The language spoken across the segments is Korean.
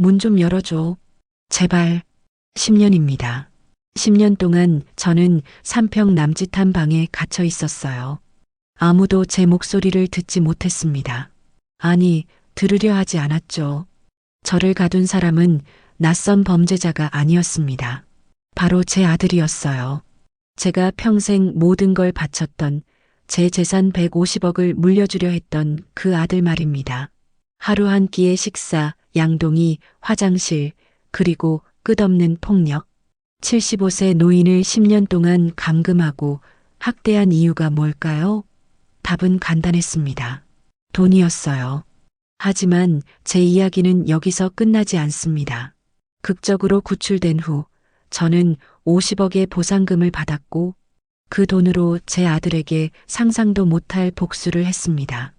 문 좀 열어줘. 제발. 10년입니다. 10년 동안 저는 3평 남짓한 방에 갇혀 있었어요. 아무도 제 목소리를 듣지 못했습니다. 아니, 들으려 하지 않았죠. 저를 가둔 사람은 낯선 범죄자가 아니었습니다. 바로 제 아들이었어요. 제가 평생 모든 걸 바쳤던 제 재산 150억을 물려주려 했던 그 아들 말입니다. 하루 한 끼의 식사, 양동이, 화장실, 그리고 끝없는 폭력. 75세 노인을 10년 동안 감금하고 학대한 이유가 뭘까요? 답은 간단했습니다. 돈이었어요. 하지만 제 이야기는 여기서 끝나지 않습니다. 극적으로 구출된 후 저는 50억의 보상금을 받았고 그 돈으로 제 아들에게 상상도 못할 복수를 했습니다.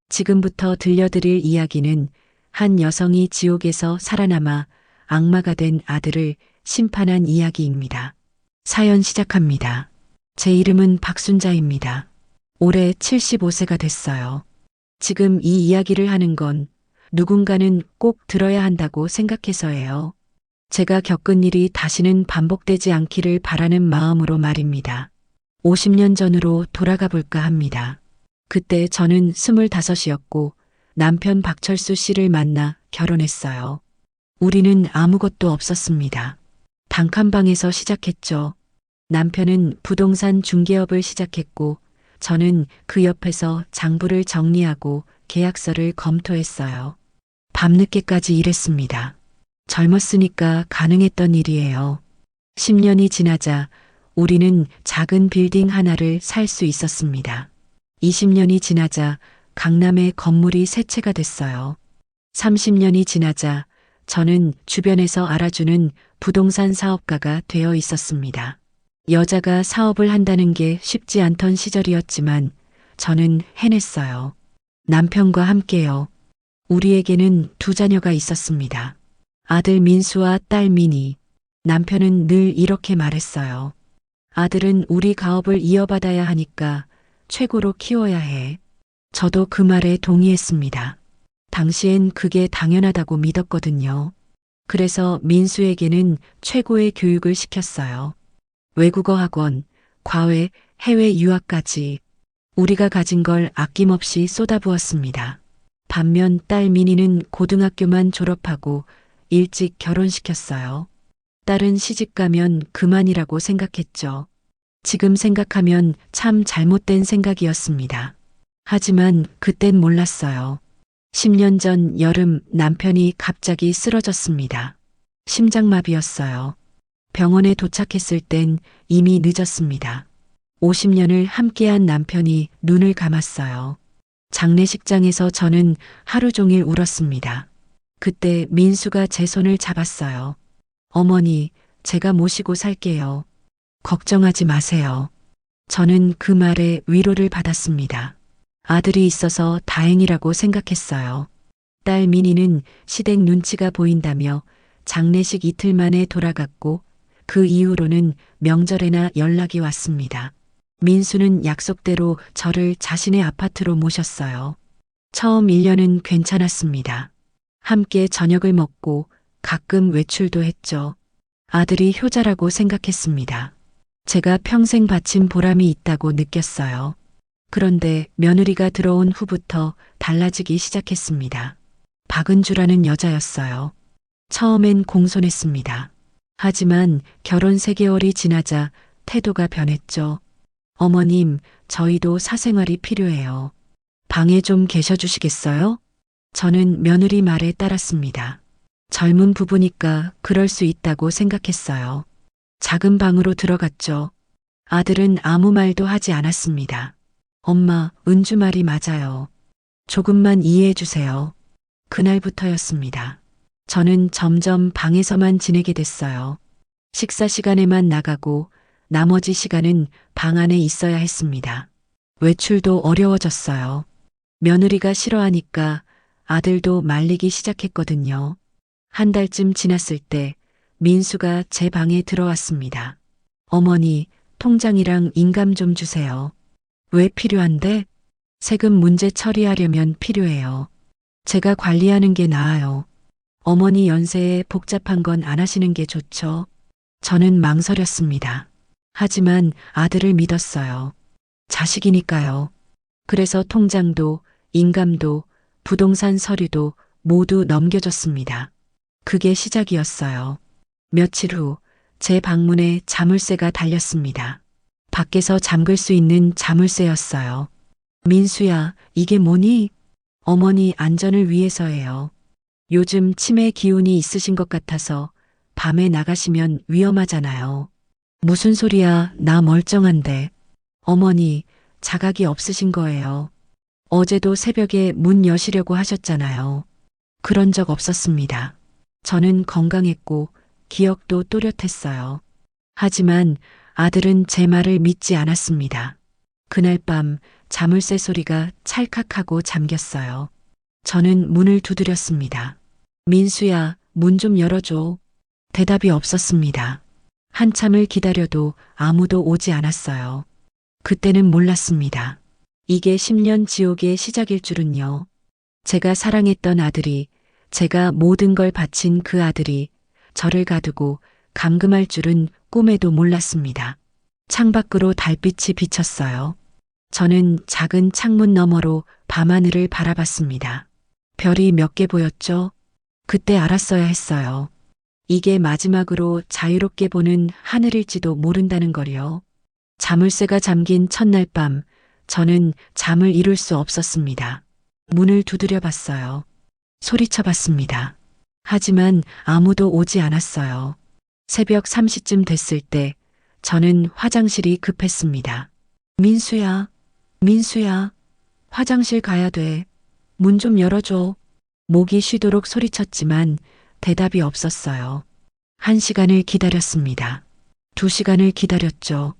지금부터 들려드릴 이야기는 한 여성이 지옥에서 살아남아 악마가 된 아들을 심판한 이야기입니다. 사연 시작합니다. 제 이름은 박순자입니다. 올해 75세가 됐어요. 지금 이 이야기를 하는 건 누군가는 꼭 들어야 한다고 생각해서예요. 제가 겪은 일이 다시는 반복되지 않기를 바라는 마음으로 말입니다. 50년 전으로 돌아가 볼까 합니다. 그때 저는 25이었고 남편 박철수 씨를 만나 결혼했어요. 우리는 아무것도 없었습니다. 단칸방에서 시작했죠. 남편은 부동산 중개업을 시작했고 저는 그 옆에서 장부를 정리하고 계약서를 검토했어요. 밤늦게까지 일했습니다. 젊었으니까 가능했던 일이에요. 10년이 지나자 우리는 작은 빌딩 하나를 살 수 있었습니다. 20년이 지나자 강남의 건물이 세 채가 됐어요. 30년이 지나자 저는 주변에서 알아주는 부동산 사업가가 되어 있었습니다. 여자가 사업을 한다는 게 쉽지 않던 시절이었지만 저는 해냈어요. 남편과 함께요. 우리에게는 두 자녀가 있었습니다. 아들 민수와 딸 미니. 남편은 늘 이렇게 말했어요. 아들은 우리 가업을 이어받아야 하니까 최고로 키워야 해. 저도 그 말에 동의했습니다. 당시엔 그게 당연하다고 믿었거든요. 그래서 민수에게는 최고의 교육을 시켰어요. 외국어 학원, 과외, 해외 유학까지 우리가 가진 걸 아낌없이 쏟아부었습니다. 반면 딸 미니는 고등학교만 졸업하고 일찍 결혼시켰어요. 딸은 시집가면 그만이라고 생각했죠. 지금 생각하면 참 잘못된 생각이었습니다. 하지만 그땐 몰랐어요. 10년 전 여름 남편이 갑자기 쓰러졌습니다. 심장마비였어요. 병원에 도착했을 땐 이미 늦었습니다. 50년을 함께한 남편이 눈을 감았어요. 장례식장에서 저는 하루 종일 울었습니다. 그때 민수가 제 손을 잡았어요. 어머니, 제가 모시고 살게요. 걱정하지 마세요. 저는 그 말에 위로를 받았습니다. 아들이 있어서 다행이라고 생각했어요. 딸 미니는 시댁 눈치가 보인다며 장례식 이틀 만에 돌아갔고 그 이후로는 명절에나 연락이 왔습니다. 민수는 약속대로 저를 자신의 아파트로 모셨어요. 처음 1년은 괜찮았습니다. 함께 저녁을 먹고 가끔 외출도 했죠. 아들이 효자라고 생각했습니다. 제가 평생 바친 보람이 있다고 느꼈어요. 그런데 며느리가 들어온 후부터 달라지기 시작했습니다. 박은주라는 여자였어요. 처음엔 공손했습니다. 하지만 결혼 3개월이 지나자 태도가 변했죠. 어머님, 저희도 사생활이 필요해요. 방에 좀 계셔주시겠어요? 저는 며느리 말에 따랐습니다. 젊은 부부니까 그럴 수 있다고 생각했어요. 작은 방으로 들어갔죠. 아들은 아무 말도 하지 않았습니다. 엄마, 은주 말이 맞아요. 조금만 이해해 주세요. 그날부터였습니다. 저는 점점 방에서만 지내게 됐어요. 식사 시간에만 나가고 나머지 시간은 방 안에 있어야 했습니다. 외출도 어려워졌어요. 며느리가 싫어하니까 아들도 말리기 시작했거든요. 한 달쯤 지났을 때 민수가 제 방에 들어왔습니다. 어머니, 통장이랑 인감 좀 주세요. 왜 필요한데? 세금 문제 처리하려면 필요해요. 제가 관리하는 게 나아요. 어머니 연세에 복잡한 건 안 하시는 게 좋죠. 저는 망설였습니다. 하지만 아들을 믿었어요. 자식이니까요. 그래서 통장도, 인감도, 부동산 서류도 모두 넘겨줬습니다. 그게 시작이었어요. 며칠 후 제 방문에 자물쇠가 달렸습니다. 밖에서 잠글 수 있는 자물쇠였어요. 민수야, 이게 뭐니? 어머니 안전을 위해서예요. 요즘 치매 기운이 있으신 것 같아서 밤에 나가시면 위험하잖아요. 무슨 소리야, 나 멀쩡한데. 어머니, 자각이 없으신 거예요. 어제도 새벽에 문 여시려고 하셨잖아요. 그런 적 없었습니다. 저는 건강했고 기억도 또렷했어요. 하지만 아들은 제 말을 믿지 않았습니다. 그날 밤 자물쇠 소리가 찰칵하고 잠겼어요. 저는 문을 두드렸습니다. 민수야, 문 좀 열어줘. 대답이 없었습니다. 한참을 기다려도 아무도 오지 않았어요. 그때는 몰랐습니다. 이게 10년 지옥의 시작일 줄은요. 제가 사랑했던 아들이, 제가 모든 걸 바친 그 아들이 저를 가두고 감금할 줄은 꿈에도 몰랐습니다. 창밖으로 달빛이 비쳤어요. 저는 작은 창문 너머로 밤하늘을 바라봤습니다. 별이 몇 개 보였죠? 그때 알았어야 했어요. 이게 마지막으로 자유롭게 보는 하늘일지도 모른다는 걸요. 자물쇠가 잠긴 첫날 밤, 저는 잠을 이룰 수 없었습니다. 문을 두드려 봤어요. 소리쳐 봤습니다. 하지만 아무도 오지 않았어요. 새벽 3시쯤 됐을 때 저는 화장실이 급했습니다. 민수야, 민수야, 화장실 가야 돼. 문 좀 열어줘. 목이 쉬도록 소리쳤지만 대답이 없었어요. 1시간을 기다렸습니다. 2시간을 기다렸죠.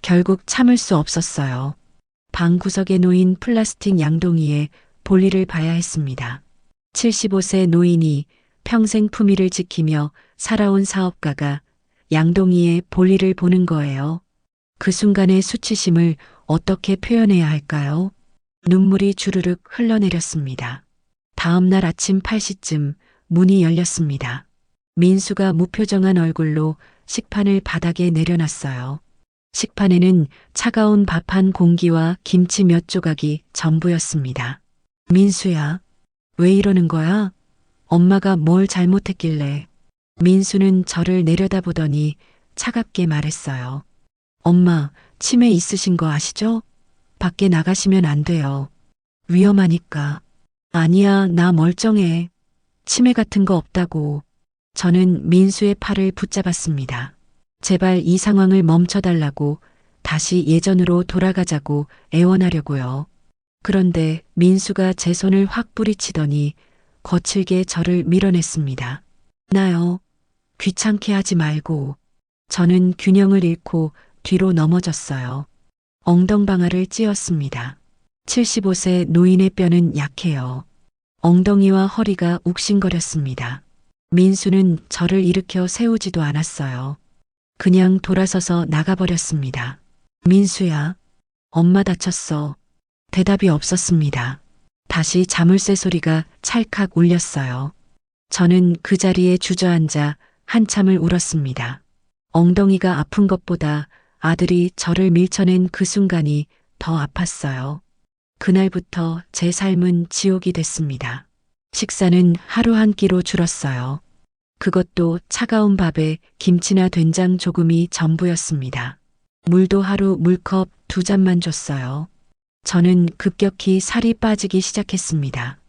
결국 참을 수 없었어요. 방 구석에 놓인 플라스틱 양동이에 볼일을 봐야 했습니다. 75세 노인이 평생 품위를 지키며 살아온 사업가가 양동이에 볼일을 보는 거예요. 그 순간의 수치심을 어떻게 표현해야 할까요? 눈물이 주르륵 흘러내렸습니다. 다음 날 아침 8시쯤 문이 열렸습니다. 민수가 무표정한 얼굴로 식판을 바닥에 내려놨어요. 식판에는 차가운 밥 한 공기와 김치 몇 조각이 전부였습니다. 민수야, 왜 이러는 거야? 엄마가 뭘 잘못했길래. 민수는 저를 내려다보더니 차갑게 말했어요. 엄마, 치매 있으신 거 아시죠? 밖에 나가시면 안 돼요. 위험하니까. 아니야, 나 멀쩡해. 치매 같은 거 없다고. 저는 민수의 팔을 붙잡았습니다. 제발 이 상황을 멈춰달라고, 다시 예전으로 돌아가자고 애원하려고요. 그런데 민수가 제 손을 확 뿌리치더니 거칠게 저를 밀어냈습니다. 나요. 귀찮게 하지 말고. 저는 균형을 잃고 뒤로 넘어졌어요. 엉덩방아를 찧었습니다. 75세 노인의 뼈는 약해요. 엉덩이와 허리가 욱신거렸습니다. 민수는 저를 일으켜 세우지도 않았어요. 그냥 돌아서서 나가버렸습니다. 민수야, 엄마 다쳤어. 대답이 없었습니다. 다시 자물쇠 소리가 찰칵 울렸어요. 저는 그 자리에 주저앉아 한참을 울었습니다. 엉덩이가 아픈 것보다 아들이 저를 밀쳐낸 그 순간이 더 아팠어요. 그날부터 제 삶은 지옥이 됐습니다. 식사는 하루 한 끼로 줄었어요. 그것도 차가운 밥에 김치나 된장 조금이 전부였습니다. 물도 하루 물컵 2잔만 줬어요. 저는 급격히 살이 빠지기 시작했습니다.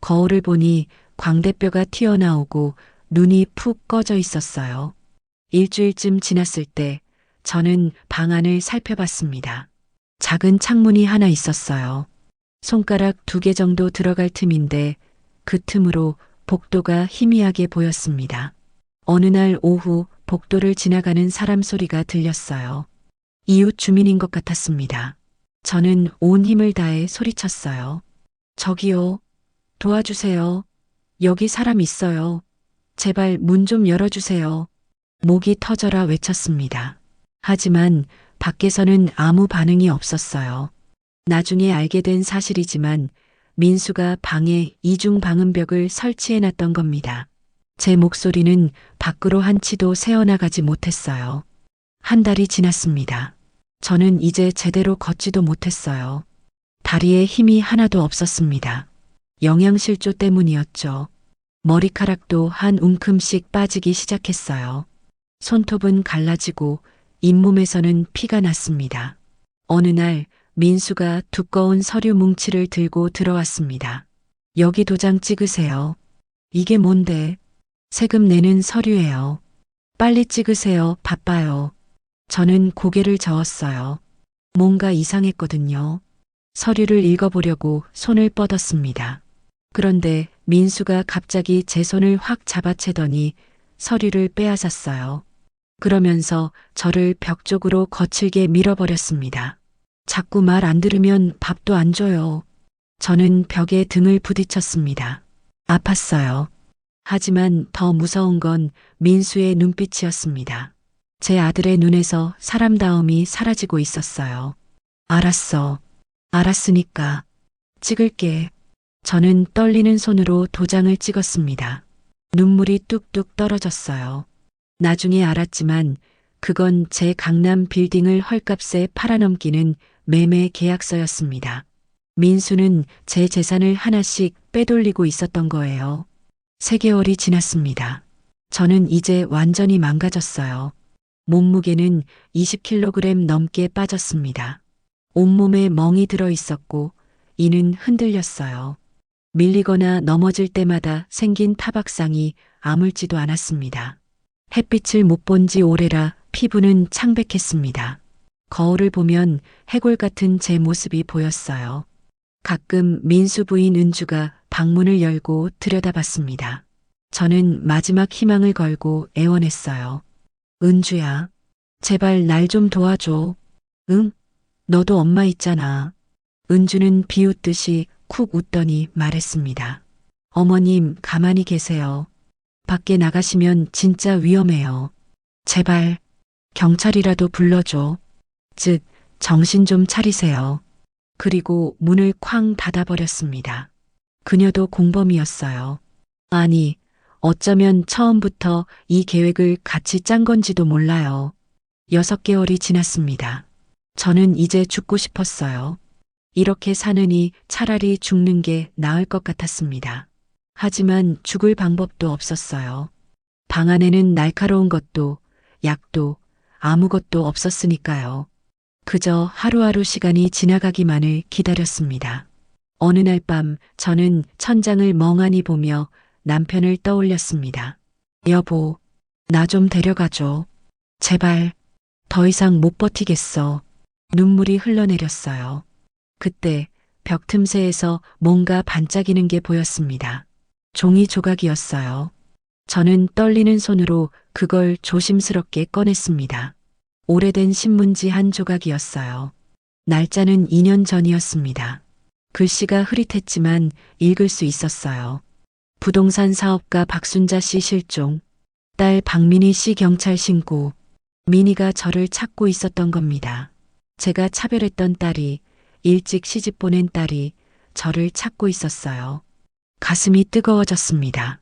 거울을 보니 광대뼈가 튀어나오고 눈이 푹 꺼져 있었어요. 일주일쯤 지났을 때 저는 방 안을 살펴봤습니다. 작은 창문이 하나 있었어요. 손가락 2개 정도 들어갈 틈인데 그 틈으로 복도가 희미하게 보였습니다. 어느 날 오후 복도를 지나가는 사람 소리가 들렸어요. 이웃 주민인 것 같았습니다. 저는 온 힘을 다해 소리쳤어요. 저기요. 도와주세요. 여기 사람 있어요. 제발 문 좀 열어주세요. 목이 터져라 외쳤습니다. 하지만 밖에서는 아무 반응이 없었어요. 나중에 알게 된 사실이지만 민수가 방에 이중 방음벽을 설치해 놨던 겁니다. 제 목소리는 밖으로 한 치도 새어나가지 못했어요. 한 달이 지났습니다. 저는 이제 제대로 걷지도 못했어요. 다리에 힘이 하나도 없었습니다. 영양실조 때문이었죠. 머리카락도 한 움큼씩 빠지기 시작했어요. 손톱은 갈라지고 잇몸에서는 피가 났습니다. 어느 날 민수가 두꺼운 서류 뭉치를 들고 들어왔습니다. 여기 도장 찍으세요. 이게 뭔데? 세금 내는 서류예요. 빨리 찍으세요. 바빠요. 저는 고개를 저었어요. 뭔가 이상했거든요. 서류를 읽어보려고 손을 뻗었습니다. 그런데 민수가 갑자기 제 손을 확 잡아채더니 서류를 빼앗았어요. 그러면서 저를 벽 쪽으로 거칠게 밀어버렸습니다. 자꾸 말 안 들으면 밥도 안 줘요. 저는 벽에 등을 부딪혔습니다. 아팠어요. 하지만 더 무서운 건 민수의 눈빛이었습니다. 제 아들의 눈에서 사람다움이 사라지고 있었어요. 알았어. 알았으니까. 찍을게. 저는 떨리는 손으로 도장을 찍었습니다. 눈물이 뚝뚝 떨어졌어요. 나중에 알았지만 그건 제 강남 빌딩을 헐값에 팔아넘기는 매매 계약서였습니다. 민수는 제 재산을 하나씩 빼돌리고 있었던 거예요. 3개월이 지났습니다. 저는 이제 완전히 망가졌어요. 몸무게는 20kg 넘게 빠졌습니다. 온몸에 멍이 들어 있었고 이는 흔들렸어요. 밀리거나 넘어질 때마다 생긴 타박상이 아물지도 않았습니다. 햇빛을 못 본 지 오래라 피부는 창백했습니다. 거울을 보면 해골 같은 제 모습이 보였어요. 가끔 민수 부인 은주가 방문을 열고 들여다봤습니다. 저는 마지막 희망을 걸고 애원했어요. 은주야, 제발 날 좀 도와줘. 응? 너도 엄마 있잖아. 은주는 비웃듯이 쿡 웃더니 말했습니다. 어머님, 가만히 계세요. 밖에 나가시면 진짜 위험해요. 제발 경찰이라도 불러줘. 즉, 정신 좀 차리세요. 그리고 문을 쾅 닫아버렸습니다. 그녀도 공범이었어요. 아니, 어쩌면 처음부터 이 계획을 같이 짠 건지도 몰라요. 6개월이 지났습니다. 저는 이제 죽고 싶었어요. 이렇게 사느니 차라리 죽는 게 나을 것 같았습니다. 하지만 죽을 방법도 없었어요. 방 안에는 날카로운 것도 약도 아무것도 없었으니까요. 그저 하루하루 시간이 지나가기만을 기다렸습니다. 어느 날 밤 저는 천장을 멍하니 보며 남편을 떠올렸습니다. 여보, 나 좀 데려가줘. 제발, 더 이상 못 버티겠어. 눈물이 흘러내렸어요. 그때 벽 틈새에서 뭔가 반짝이는 게 보였습니다. 종이 조각이었어요. 저는 떨리는 손으로 그걸 조심스럽게 꺼냈습니다. 오래된 신문지 한 조각이었어요. 날짜는 2년 전이었습니다. 글씨가 흐릿했지만 읽을 수 있었어요. 부동산 사업가 박순자 씨 실종, 딸 박민희 씨 경찰 신고, 민희가 저를 찾고 있었던 겁니다. 제가 차별했던 딸이, 일찍 시집 보낸 딸이 저를 찾고 있었어요. 가슴이 뜨거워졌습니다.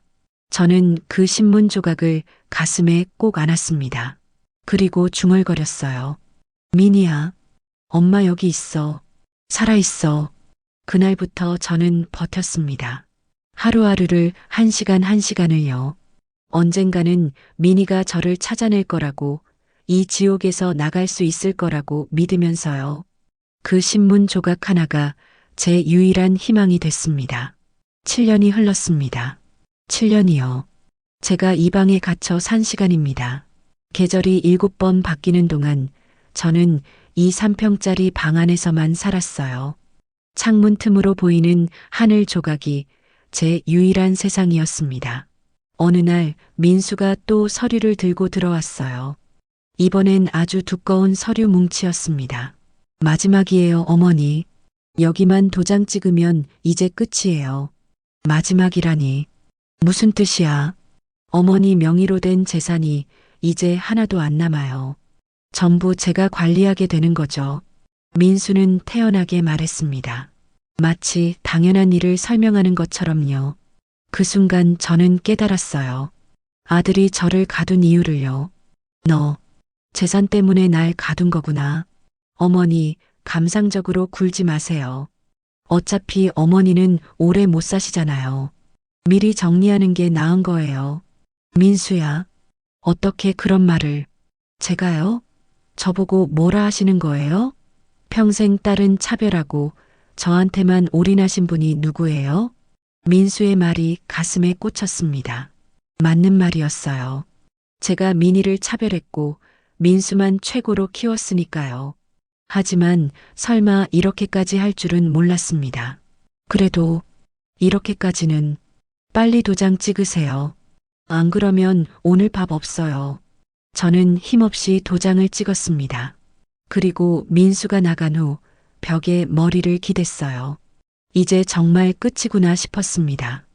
저는 그 신문 조각을 가슴에 꼭 안았습니다. 그리고 중얼거렸어요. 민희야, 엄마 여기 있어. 살아있어. 그날부터 저는 버텼습니다. 하루하루를 1시간 1시간을요. 언젠가는 민희가 저를 찾아낼 거라고, 이 지옥에서 나갈 수 있을 거라고 믿으면서요. 그 신문 조각 하나가 제 유일한 희망이 됐습니다. 7년이 흘렀습니다. 7년이요. 제가 이 방에 갇혀 산 시간입니다. 계절이 7번 바뀌는 동안 저는 이 3평짜리 방 안에서만 살았어요. 창문 틈으로 보이는 하늘 조각이 제 유일한 세상이었습니다. 어느 날 민수가 또 서류를 들고 들어왔어요. 이번엔 아주 두꺼운 서류 뭉치였습니다. 마지막이에요, 어머니. 여기만 도장 찍으면 이제 끝이에요. 마지막이라니. 무슨 뜻이야? 어머니 명의로 된 재산이 이제 하나도 안 남아요. 전부 제가 관리하게 되는 거죠. 민수는 태연하게 말했습니다. 마치 당연한 일을 설명하는 것처럼요. 그 순간 저는 깨달았어요. 아들이 저를 가둔 이유를요. 너, 재산 때문에 날 가둔 거구나. 어머니, 감상적으로 굴지 마세요. 어차피 어머니는 오래 못 사시잖아요. 미리 정리하는 게 나은 거예요. 민수야, 어떻게 그런 말을. 제가요? 저보고 뭐라 하시는 거예요? 평생 딸은 차별하고 저한테만 올인하신 분이 누구예요? 민수의 말이 가슴에 꽂혔습니다. 맞는 말이었어요. 제가 민희를 차별했고 민수만 최고로 키웠으니까요. 하지만 설마 이렇게까지 할 줄은 몰랐습니다. 그래도 이렇게까지는. 빨리 도장 찍으세요. 안 그러면 오늘 밥 없어요. 저는 힘없이 도장을 찍었습니다. 그리고 민수가 나간 후 벽에 머리를 기댔어요. 이제 정말 끝이구나 싶었습니다.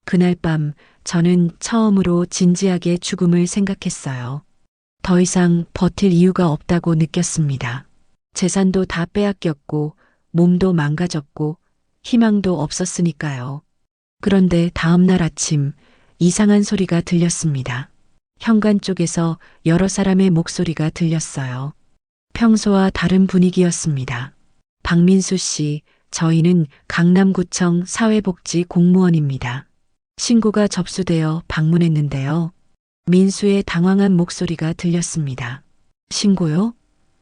그날 밤 저는 처음으로 진지하게 죽음을 생각했어요. 더 이상 버틸 이유가 없다고 느꼈습니다. 재산도 다 빼앗겼고 몸도 망가졌고 희망도 없었으니까요. 그런데 다음 날 아침 이상한 소리가 들렸습니다. 현관 쪽에서 여러 사람의 목소리가 들렸어요. 평소와 다른 분위기였습니다. 박민수 씨, 저희는 강남구청 사회복지 공무원입니다. 신고가 접수되어 방문했는데요. 민수의 당황한 목소리가 들렸습니다. 신고요?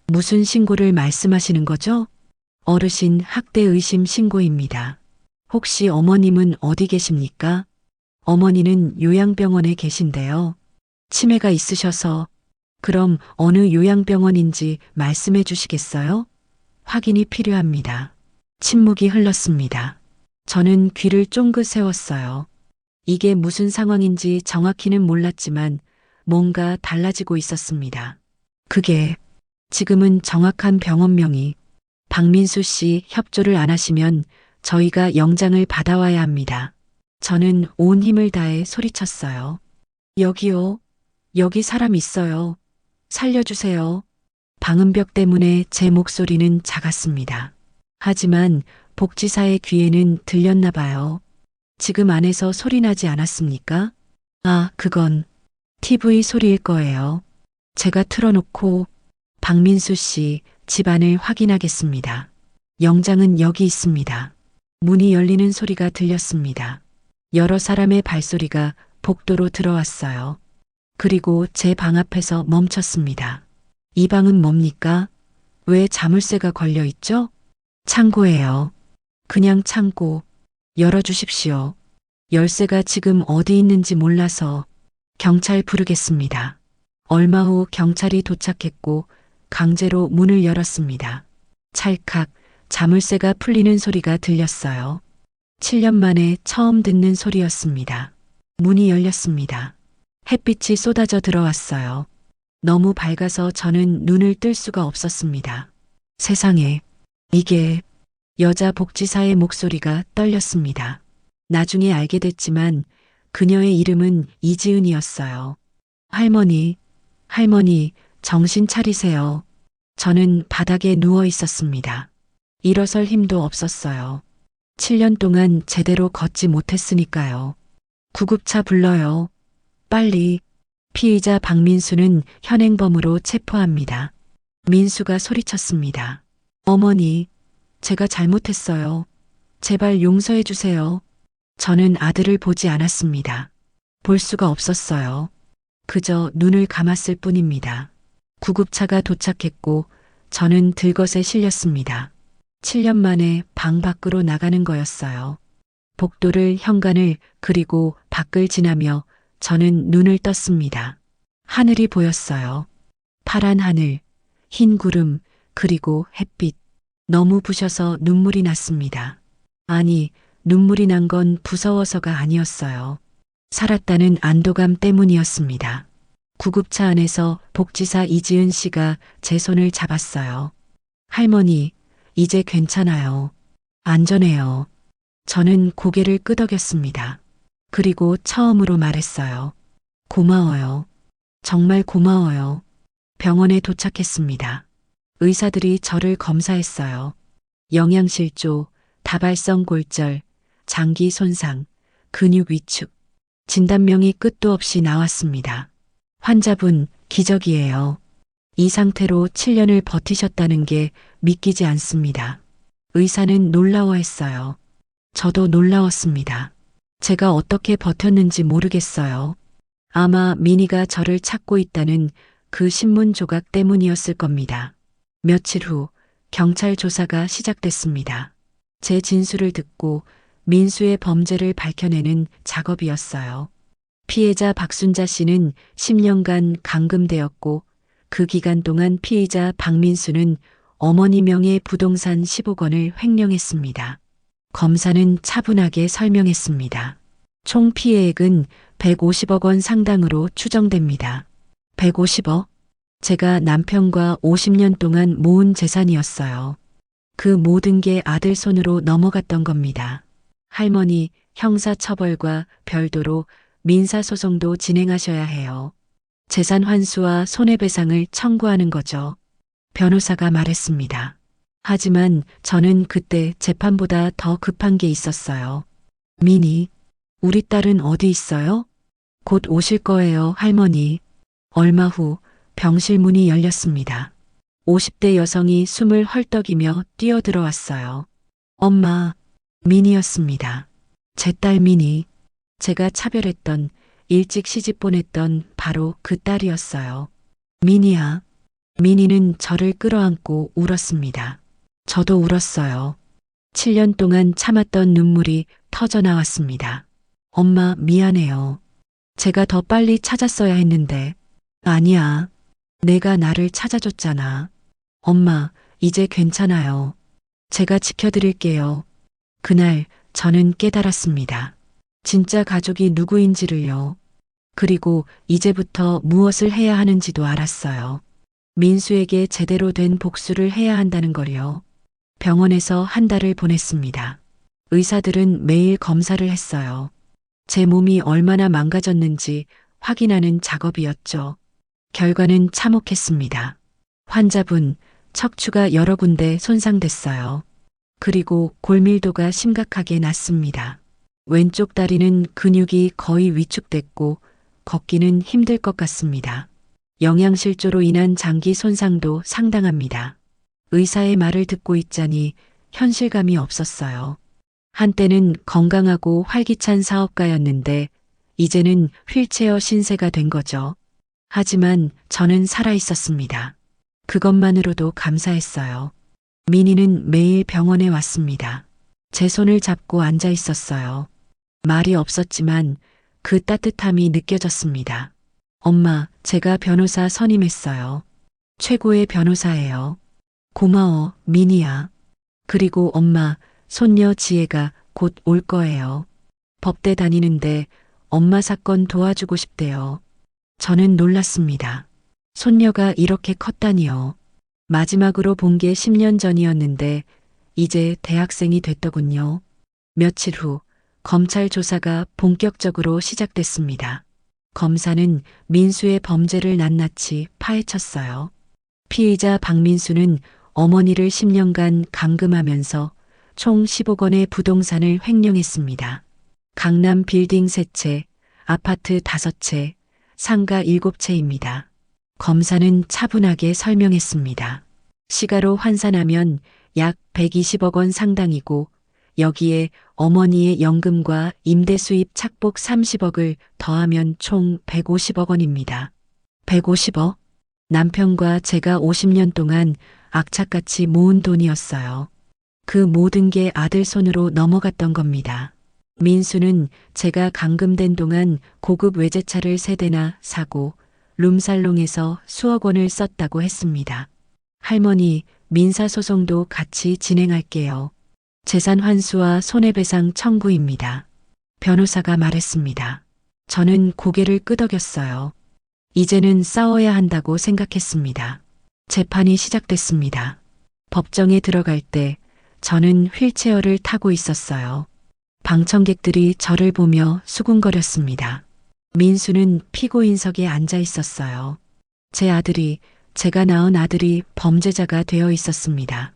무슨 신고를 말씀하시는 거죠? 어르신 학대 의심 신고입니다. 혹시 어머님은 어디 계십니까? 어머니는 요양병원에 계신데요. 치매가 있으셔서. 그럼 어느 요양병원인지 말씀해 주시겠어요? 확인이 필요합니다. 침묵이 흘렀습니다. 저는 귀를 쫑긋 세웠어요. 이게 무슨 상황인지 정확히는 몰랐지만 뭔가 달라지고 있었습니다. 그게 지금은 정확한 병원명이. 박민수 씨 협조를 안 하시면 저희가 영장을 받아와야 합니다. 저는 온 힘을 다해 소리쳤어요. 여기요. 여기 사람 있어요. 살려주세요. 방음벽 때문에 제 목소리는 작았습니다. 하지만 복지사의 귀에는 들렸나 봐요. 지금 안에서 소리 나지 않았습니까? 아, 그건 TV 소리일 거예요. 제가 틀어놓고 박민수 씨 집안을 확인하겠습니다. 영장은 여기 있습니다. 문이 열리는 소리가 들렸습니다. 여러 사람의 발소리가 복도로 들어왔어요. 그리고 제 방 앞에서 멈췄습니다. 이 방은 뭡니까? 왜 자물쇠가 걸려 있죠? 창고예요. 그냥 창고. 열어주십시오. 열쇠가 지금 어디 있는지 몰라서. 경찰 부르겠습니다. 얼마 후 경찰이 도착했고 강제로 문을 열었습니다. 찰칵 자물쇠가 풀리는 소리가 들렸어요. 7년 만에 처음 듣는 소리였습니다. 문이 열렸습니다. 햇빛이 쏟아져 들어왔어요. 너무 밝아서 저는 눈을 뜰 수가 없었습니다. 세상에, 이게 여자 복지사의 목소리가 떨렸습니다. 나중에 알게 됐지만 그녀의 이름은 이지은이었어요. 할머니, 할머니, 정신 차리세요. 저는 바닥에 누워 있었습니다. 일어설 힘도 없었어요. 7년 동안 제대로 걷지 못했으니까요. 구급차 불러요. 빨리. 피의자 박민수는 현행범으로 체포합니다. 민수가 소리쳤습니다. 어머니, 제가 잘못했어요. 제발 용서해 주세요. 저는 아들을 보지 않았습니다. 볼 수가 없었어요. 그저 눈을 감았을 뿐입니다. 구급차가 도착했고 저는 들것에 실렸습니다. 7년 만에 방 밖으로 나가는 거였어요. 복도를, 현관을, 그리고 밖을 지나며 저는 눈을 떴습니다. 하늘이 보였어요. 파란 하늘, 흰 구름, 그리고 햇빛. 너무 부셔서 눈물이 났습니다. 아니, 눈물이 난 건 무서워서가 아니었어요. 살았다는 안도감 때문이었습니다. 구급차 안에서 복지사 이지은 씨가 제 손을 잡았어요. 할머니, 이제 괜찮아요. 안전해요. 저는 고개를 끄덕였습니다. 그리고 처음으로 말했어요. 고마워요. 정말 고마워요. 병원에 도착했습니다. 의사들이 저를 검사했어요. 영양실조, 다발성 골절, 장기 손상, 근육 위축. 진단명이 끝도 없이 나왔습니다. 환자분 기적이에요. 이 상태로 7년을 버티셨다는 게 믿기지 않습니다. 의사는 놀라워했어요. 저도 놀라웠습니다. 제가 어떻게 버텼는지 모르겠어요. 아마 미니가 저를 찾고 있다는 그 신문 조각 때문이었을 겁니다. 며칠 후 경찰 조사가 시작됐습니다. 제 진술을 듣고 민수의 범죄를 밝혀내는 작업이었어요. 피해자 박순자 씨는 10년간 감금되었고 그 기간 동안 피의자 박민수는 어머니 명의 부동산 10억 원을 횡령했습니다. 검사는 차분하게 설명했습니다. 총 피해액은 150억 원 상당으로 추정됩니다. 150억? 제가 남편과 50년 동안 모은 재산이었어요. 그 모든 게 아들 손으로 넘어갔던 겁니다. 할머니 형사처벌과 별도로 민사소송도 진행하셔야 해요. 재산 환수와 손해배상을 청구하는 거죠. 변호사가 말했습니다. 하지만 저는 그때 재판보다 더 급한 게 있었어요. 미니, 우리 딸은 어디 있어요? 곧 오실 거예요, 할머니. 얼마 후 병실 문이 열렸습니다. 50대 여성이 숨을 헐떡이며 뛰어들어왔어요. 엄마, 미니였습니다. 제 딸 미니. 제가 차별했던, 일찍 시집 보냈던 바로 그 딸이었어요. 미니야. 미니는 저를 끌어안고 울었습니다. 저도 울었어요. 7년 동안 참았던 눈물이 터져 나왔습니다. 엄마, 미안해요. 제가 더 빨리 찾았어야 했는데. 아니야. 내가 나를 찾아줬잖아. 엄마, 이제 괜찮아요. 제가 지켜드릴게요. 그날 저는 깨달았습니다. 진짜 가족이 누구인지를요. 그리고 이제부터 무엇을 해야 하는지도 알았어요. 민수에게 제대로 된 복수를 해야 한다는 걸요. 병원에서 한 달을 보냈습니다. 의사들은 매일 검사를 했어요. 제 몸이 얼마나 망가졌는지 확인하는 작업이었죠. 결과는 참혹했습니다. 환자분, 척추가 여러 군데 손상됐어요. 그리고 골밀도가 심각하게 났습니다. 왼쪽 다리는 근육이 거의 위축됐고 걷기는 힘들 것 같습니다. 영양실조로 인한 장기 손상도 상당합니다. 의사의 말을 듣고 있자니 현실감이 없었어요. 한때는 건강하고 활기찬 사업가였는데 이제는 휠체어 신세가 된 거죠. 하지만 저는 살아 있었습니다. 그것만으로도 감사했어요. 미니는 매일 병원에 왔습니다. 제 손을 잡고 앉아 있었어요. 말이 없었지만 그 따뜻함이 느껴졌습니다. 엄마, 제가 변호사 선임했어요. 최고의 변호사예요. 고마워, 미니야. 그리고 엄마, 손녀 지혜가 곧 올 거예요. 법대 다니는데 엄마 사건 도와주고 싶대요. 저는 놀랐습니다. 손녀가 이렇게 컸다니요. 마지막으로 본 게 10년 전이었는데 이제 대학생이 됐더군요. 며칠 후 검찰 조사가 본격적으로 시작됐습니다. 검사는 민수의 범죄를 낱낱이 파헤쳤어요. 피의자 박민수는 어머니를 10년간 감금하면서 총 10억 원의 부동산을 횡령했습니다. 강남 빌딩 3채, 아파트 5채, 상가 7채입니다. 검사는 차분하게 설명했습니다. 시가로 환산하면 약 120억 원 상당이고 여기에 어머니의 연금과 임대 수입 착복 30억을 더하면 총 150억 원입니다. 150억? 남편과 제가 50년 동안 악착같이 모은 돈이었어요. 그 모든 게 아들 손으로 넘어갔던 겁니다. 민수는 제가 감금된 동안 고급 외제차를 3대나 사고 룸살롱에서 수억 원을 썼다고 했습니다. 할머니, 민사소송도 같이 진행할게요. 재산 환수와 손해배상 청구입니다. 변호사가 말했습니다. 저는 고개를 끄덕였어요. 이제는 싸워야 한다고 생각했습니다. 재판이 시작됐습니다. 법정에 들어갈 때 저는 휠체어를 타고 있었어요. 방청객들이 저를 보며 수군거렸습니다. 민수는 피고인석에 앉아 있었어요. 제가 낳은 아들이 범죄자가 되어 있었습니다.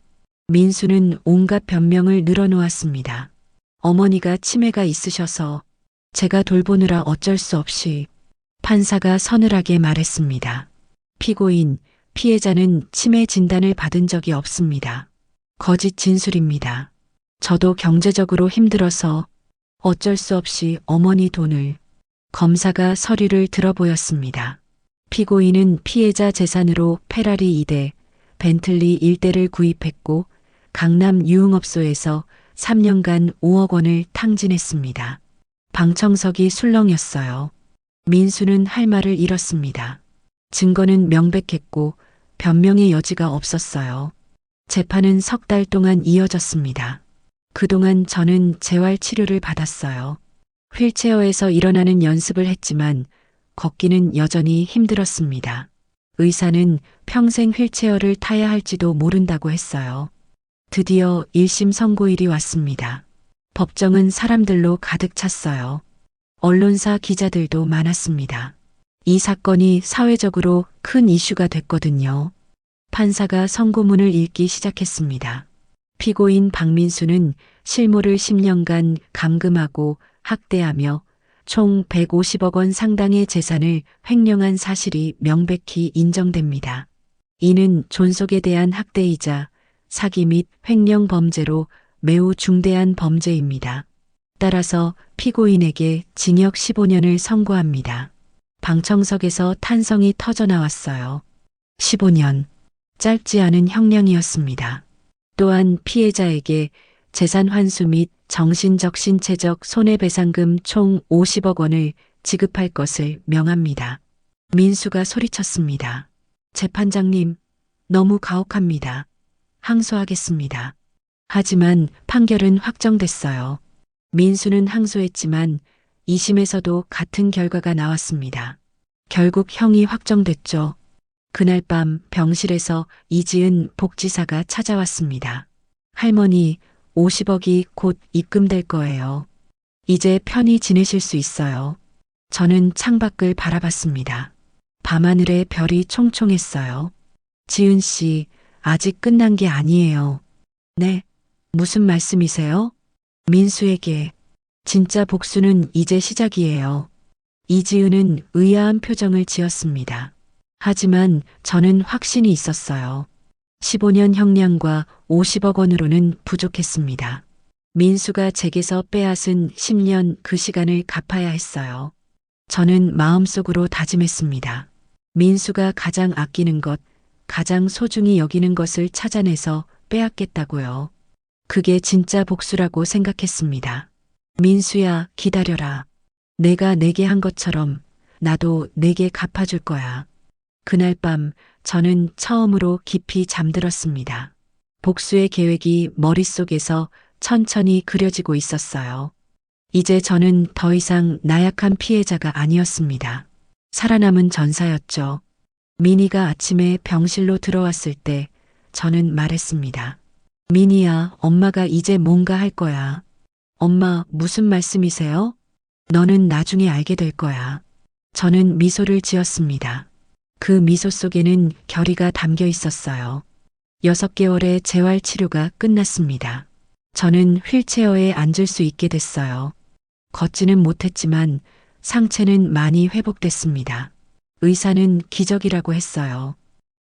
민수는 온갖 변명을 늘어놓았습니다. 어머니가 치매가 있으셔서 제가 돌보느라 어쩔 수 없이. 판사가 서늘하게 말했습니다. 피고인, 피해자는 치매 진단을 받은 적이 없습니다. 거짓 진술입니다. 저도 경제적으로 힘들어서 어쩔 수 없이 어머니 돈을. 검사가 서류를 들어보였습니다. 피고인은 피해자 재산으로 페라리 2대, 벤틀리 1대를 구입했고 강남 유흥업소에서 3년간 5억 원을 탕진했습니다. 방청석이 술렁였어요. 민수는 할 말을 잃었습니다. 증거는 명백했고 변명의 여지가 없었어요. 재판은 석 달 동안 이어졌습니다. 그동안 저는 재활치료를 받았어요. 휠체어에서 일어나는 연습을 했지만 걷기는 여전히 힘들었습니다. 의사는 평생 휠체어를 타야 할지도 모른다고 했어요. 드디어 1심 선고일이 왔습니다. 법정은 사람들로 가득 찼어요. 언론사 기자들도 많았습니다. 이 사건이 사회적으로 큰 이슈가 됐거든요. 판사가 선고문을 읽기 시작했습니다. 피고인 박민수는 실모를 10년간 감금하고 학대하며 총 150억 원 상당의 재산을 횡령한 사실이 명백히 인정됩니다. 이는 존속에 대한 학대이자 사기 및 횡령 범죄로 매우 중대한 범죄입니다. 따라서 피고인에게 징역 15년을 선고합니다. 방청석에서 탄성이 터져 나왔어요. 15년. 짧지 않은 형량이었습니다. 또한 피해자에게 재산 환수 및 정신적 신체적 손해배상금 총 50억 원을 지급할 것을 명합니다. 민수가 소리쳤습니다. 재판장님, 너무 가혹합니다. 항소하겠습니다. 하지만 판결은 확정됐어요. 민수는 항소했지만 2심에서도 같은 결과가 나왔습니다. 결국 형이 확정됐죠. 그날 밤 병실에서 이지은 복지사가 찾아왔습니다. 할머니, 50억이 곧 입금될 거예요. 이제 편히 지내실 수 있어요. 저는 창밖을 바라봤습니다. 밤하늘에 별이 총총했어요. 지은 씨, 아직 끝난 게 아니에요. 네, 무슨 말씀이세요? 민수에게. 진짜 복수는 이제 시작이에요. 이지은은 의아한 표정을 지었습니다. 하지만 저는 확신이 있었어요. 15년 형량과 50억 원으로는 부족했습니다. 민수가 제게서 빼앗은 10년 그 시간을 갚아야 했어요. 저는 마음속으로 다짐했습니다. 민수가 가장 아끼는 것, 가장 소중히 여기는 것을 찾아내서 빼앗겠다고요. 그게 진짜 복수라고 생각했습니다. 민수야, 기다려라. 내가 내게 한 것처럼 나도 내게 갚아줄 거야. 그날 밤 저는 처음으로 깊이 잠들었습니다. 복수의 계획이 머릿속에서 천천히 그려지고 있었어요. 이제 저는 더 이상 나약한 피해자가 아니었습니다. 살아남은 전사였죠. 미니가 아침에 병실로 들어왔을 때 저는 말했습니다. 미니야, 엄마가 이제 뭔가 할 거야. 엄마, 무슨 말씀이세요? 너는 나중에 알게 될 거야. 저는 미소를 지었습니다. 그 미소 속에는 결의가 담겨 있었어요. 6개월의 재활 치료가 끝났습니다. 저는 휠체어에 앉을 수 있게 됐어요. 걷지는 못했지만 상체는 많이 회복됐습니다. 의사는 기적이라고 했어요.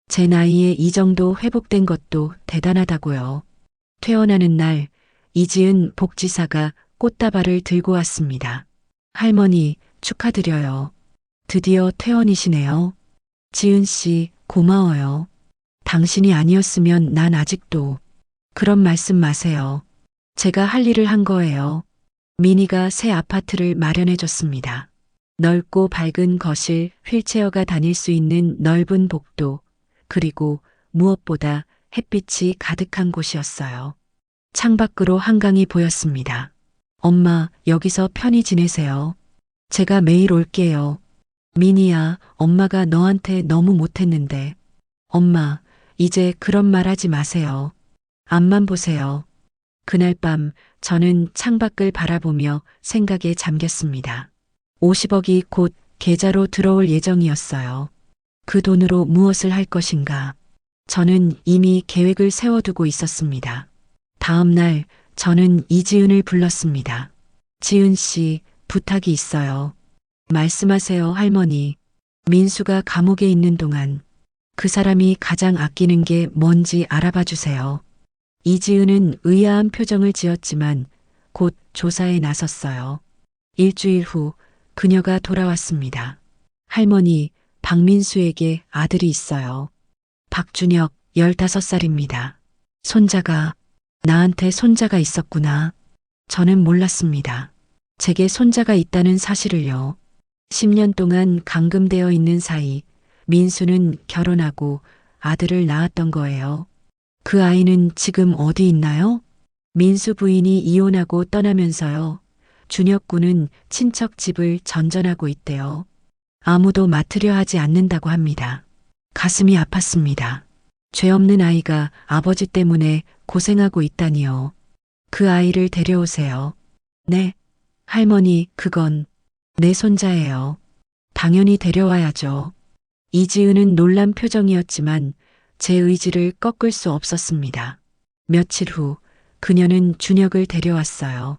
제 나이에 이 정도 회복된 것도 대단하다고요. 퇴원하는 날 이지은 복지사가 꽃다발을 들고 왔습니다. 할머니, 축하드려요. 드디어 퇴원이시네요. 지은 씨, 고마워요. 당신이 아니었으면 난 아직도. 그런 말씀 마세요. 제가 할 일을 한 거예요. 미니가 새 아파트를 마련해 줬습니다. 넓고 밝은 거실, 휠체어가 다닐 수 있는 넓은 복도, 그리고 무엇보다 햇빛이 가득한 곳이었어요. 창밖으로 한강이 보였습니다. 엄마, 여기서 편히 지내세요. 제가 매일 올게요. 미니야, 엄마가 너한테 너무 못했는데. 엄마, 이제 그런 말 하지 마세요. 앞만 보세요. 그날 밤 저는 창밖을 바라보며 생각에 잠겼습니다. 50억이 곧 계좌로 들어올 예정이었어요. 그 돈으로 무엇을 할 것인가? 저는 이미 계획을 세워두고 있었습니다. 다음 날 저는 이지은을 불렀습니다. 지은 씨, 부탁이 있어요. 말씀하세요, 할머니. 민수가 감옥에 있는 동안 그 사람이 가장 아끼는 게 뭔지 알아봐 주세요. 이지은은 의아한 표정을 지었지만 곧 조사에 나섰어요. 일주일 후 그녀가 돌아왔습니다. 할머니, 박민수에게 아들이 있어요. 박준혁, 15살입니다. 손자가, 나한테 손자가 있었구나. 저는 몰랐습니다. 제게 손자가 있다는 사실을요. 10년 동안 감금되어 있는 사이 민수는 결혼하고 아들을 낳았던 거예요. 그 아이는 지금 어디 있나요? 민수 부인이 이혼하고 떠나면서요. 준혁 군은 친척 집을 전전하고 있대요. 아무도 맡으려 하지 않는다고 합니다. 가슴이 아팠습니다. 죄 없는 아이가 아버지 때문에 고생하고 있다니요. 그 아이를 데려오세요. 네, 할머니, 그건 내 손자예요. 당연히 데려와야죠. 이지은은 놀란 표정이었지만 제 의지를 꺾을 수 없었습니다. 며칠 후 그녀는 준혁을 데려왔어요.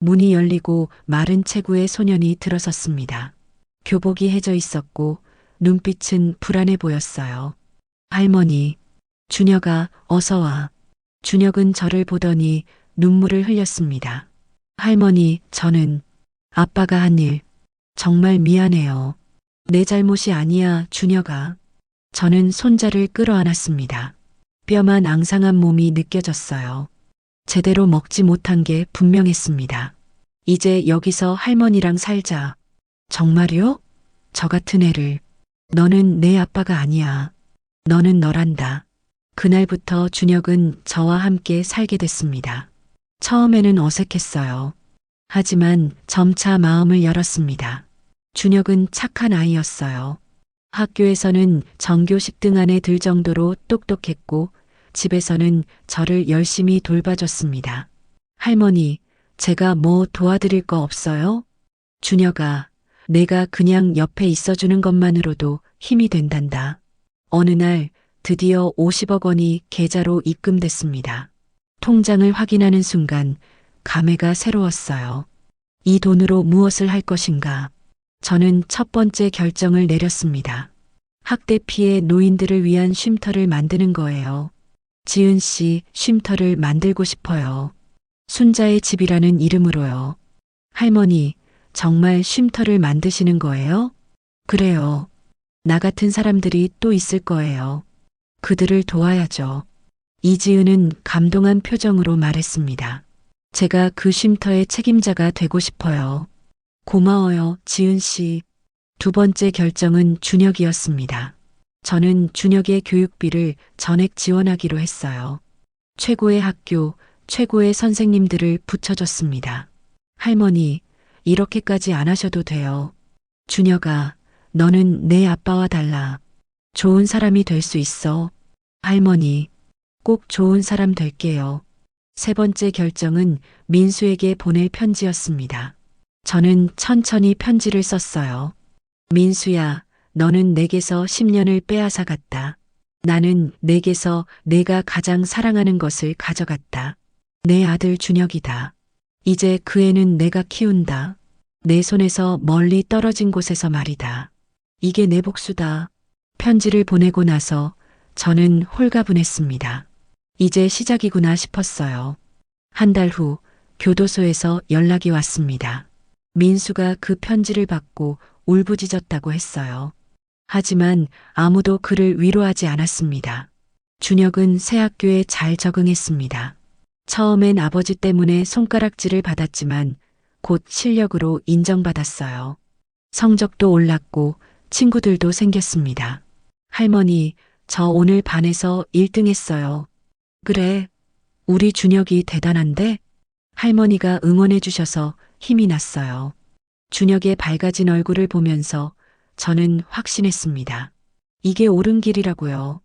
문이 열리고 마른 체구의 소년이 들어섰습니다. 교복이 해져 있었고 눈빛은 불안해 보였어요. 할머니, 준혁아, 어서 와. 준혁은 저를 보더니 눈물을 흘렸습니다. 할머니, 저는 아빠가 한 일 정말 미안해요. 내 잘못이 아니야, 준혁아. 저는 손자를 끌어안았습니다. 뼈만 앙상한 몸이 느껴졌어요. 제대로 먹지 못한 게 분명했습니다. 이제 여기서 할머니랑 살자. 정말요? 저 같은 애를. 너는 내 아빠가 아니야. 너는 너란다. 그날부터 준혁은 저와 함께 살게 됐습니다. 처음에는 어색했어요. 하지만 점차 마음을 열었습니다. 준혁은 착한 아이였어요. 학교에서는 전교 10등 안에 들 정도로 똑똑했고 집에서는 저를 열심히 돌봐줬습니다. 할머니, 제가 뭐 도와드릴 거 없어요? 준혁아, 내가 그냥 옆에 있어주는 것만으로도 힘이 된단다. 어느 날 드디어 50억 원이 계좌로 입금됐습니다. 통장을 확인하는 순간 감회가 새로웠어요. 이 돈으로 무엇을 할 것인가? 저는 첫 번째 결정을 내렸습니다. 학대 피해 노인들을 위한 쉼터를 만드는 거예요. 지은 씨, 쉼터를 만들고 싶어요. 순자의 집이라는 이름으로요. 할머니, 정말 쉼터를 만드시는 거예요? 그래요. 나 같은 사람들이 또 있을 거예요. 그들을 도와야죠. 이지은은 감동한 표정으로 말했습니다. 제가 그 쉼터의 책임자가 되고 싶어요. 고마워요, 지은 씨. 두 번째 결정은 준혁이었습니다. 저는 준혁의 교육비를 전액 지원하기로 했어요. 최고의 학교, 최고의 선생님들을 붙여줬습니다. 할머니, 이렇게까지 안 하셔도 돼요. 준혁아, 너는 내 아빠와 달라. 좋은 사람이 될 수 있어. 할머니, 꼭 좋은 사람 될게요. 세 번째 결정은 민수에게 보낼 편지였습니다. 저는 천천히 편지를 썼어요. 민수야, 너는 내게서 10년을 빼앗아 갔다. 나는 내게서 내가 가장 사랑하는 것을 가져갔다. 내 아들 준혁이다. 이제 그 애는 내가 키운다. 내 손에서 멀리 떨어진 곳에서 말이다. 이게 내 복수다. 편지를 보내고 나서 저는 홀가분했습니다. 이제 시작이구나 싶었어요. 한 달 후 교도소에서 연락이 왔습니다. 민수가 그 편지를 받고 울부짖었다고 했어요. 하지만 아무도 그를 위로하지 않았습니다. 준혁은 새 학교에 잘 적응했습니다. 처음엔 아버지 때문에 손가락질을 받았지만 곧 실력으로 인정받았어요. 성적도 올랐고 친구들도 생겼습니다. 할머니, 저 오늘 반에서 1등 했어요. 그래, 우리 준혁이 대단한데? 할머니가 응원해 주셔서 힘이 났어요. 준혁의 밝아진 얼굴을 보면서 저는 확신했습니다. 이게 옳은 길이라고요.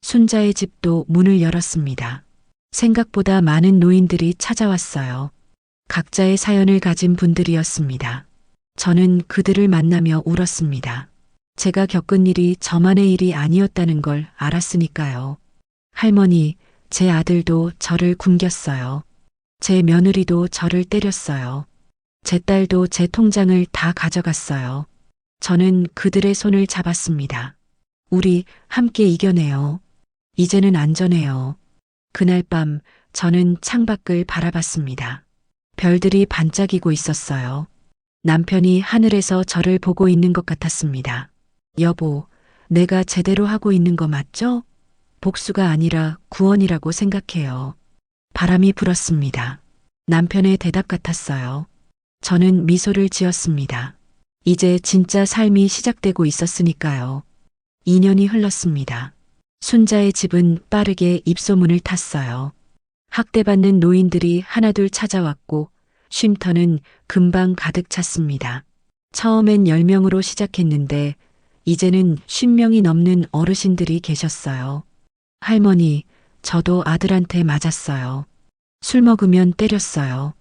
순자의 집도 문을 열었습니다. 생각보다 많은 노인들이 찾아왔어요. 각자의 사연을 가진 분들이었습니다. 저는 그들을 만나며 울었습니다. 제가 겪은 일이 저만의 일이 아니었다는 걸 알았으니까요. 할머니, 제 아들도 저를 굶겼어요. 제 며느리도 저를 때렸어요. 제 딸도 제 통장을 다 가져갔어요. 저는 그들의 손을 잡았습니다. 우리 함께 이겨내요. 이제는 안전해요. 그날 밤 저는 창밖을 바라봤습니다. 별들이 반짝이고 있었어요. 남편이 하늘에서 저를 보고 있는 것 같았습니다. 여보, 내가 제대로 하고 있는 거 맞죠? 복수가 아니라 구원이라고 생각해요. 바람이 불었습니다. 남편의 대답 같았어요. 저는 미소를 지었습니다. 이제 진짜 삶이 시작되고 있었으니까요. 2년이 흘렀습니다. 순자의 집은 빠르게 입소문을 탔어요. 학대받는 노인들이 하나둘 찾아왔고 쉼터는 금방 가득 찼습니다. 처음엔 10명으로 시작했는데 이제는 50명이 넘는 어르신들이 계셨어요. 할머니, 저도 아들한테 맞았어요. 술 먹으면 때렸어요.